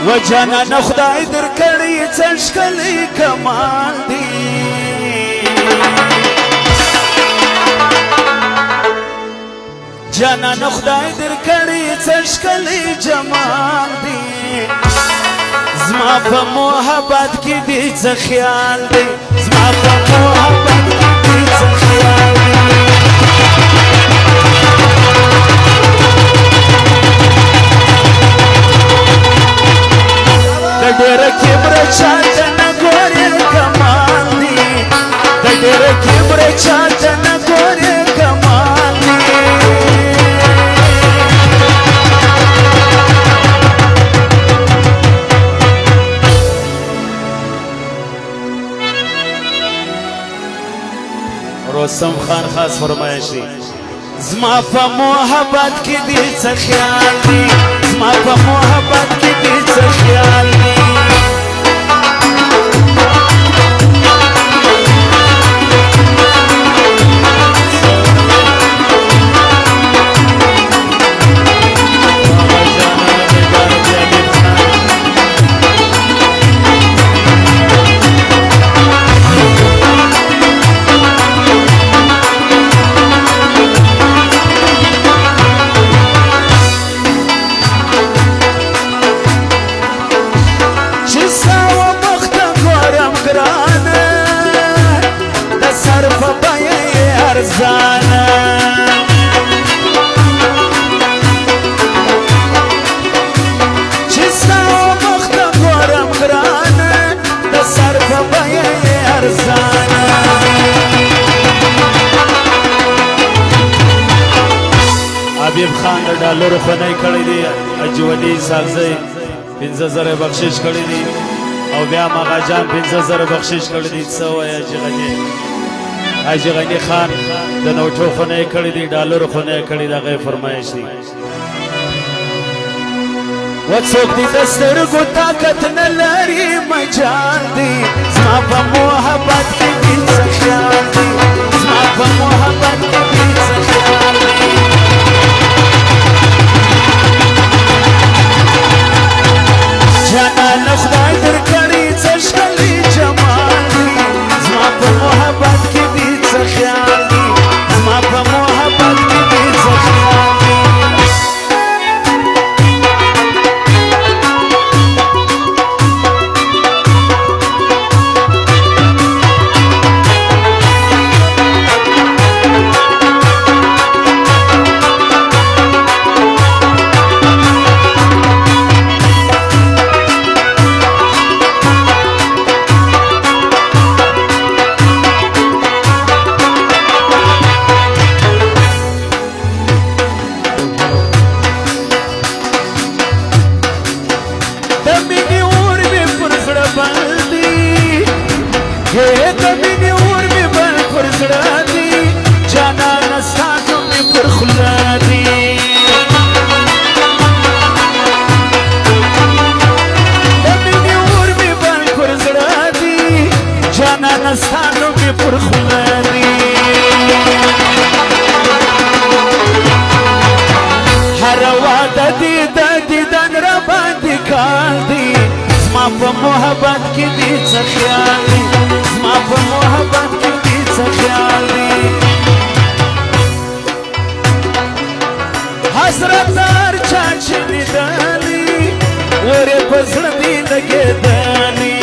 و جانان خدای در کړی څه ښکلی کمال دی جانان خدای در کړی څه ښکلی جمال دی زما په محبت کې دې څه خیال دی زما په محبت کې دې څه خیال دی د ډېر کبر چاته نه ګورې کمال دی د ډېر کبر چاته نه ګورې کمال دی رستم خان خاص فرمایشی زما په محبت کې دې څه خیال دی زما په محبت کې دې څه خیال دی حبیب خان د ډالر خونی کړی دی اجولی سالزی 15000 بخشش کړی دی او بیا مغا جان 15000 بخشش کړی دی څه وایي حاجی غنی خان د نوټو خونی کړی دی ډالر خونی کړی دی هغه فرمایش دی وڅوک دې د سترګو طاقت نه لري مجال دی زما په محبت کې دې څه خیال دی زما په محبت کې دې څه خیال دی جانان خدای در کړی څه ښکلی جمال دی زما په محبت کې دې څه خیال دی زما په محبت کې دې څه خیال دی په محبت کې دې څه خیال دی زما په محبت کې دې څه خیال دی حسرت هر چا چې لیدلی ورې په زړه دې لګېدلی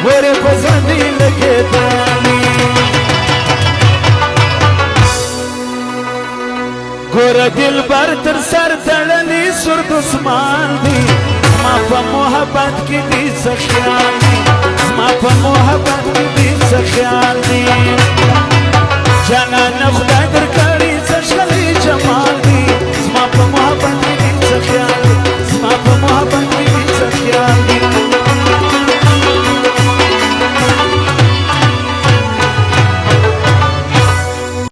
ورې په زړه دې لګېدلی ګوره دلبر تر سر تړلی سور دسمان دی زما په محبت کې دې څه خیال دی زما په محبت کې دې څه خیال دی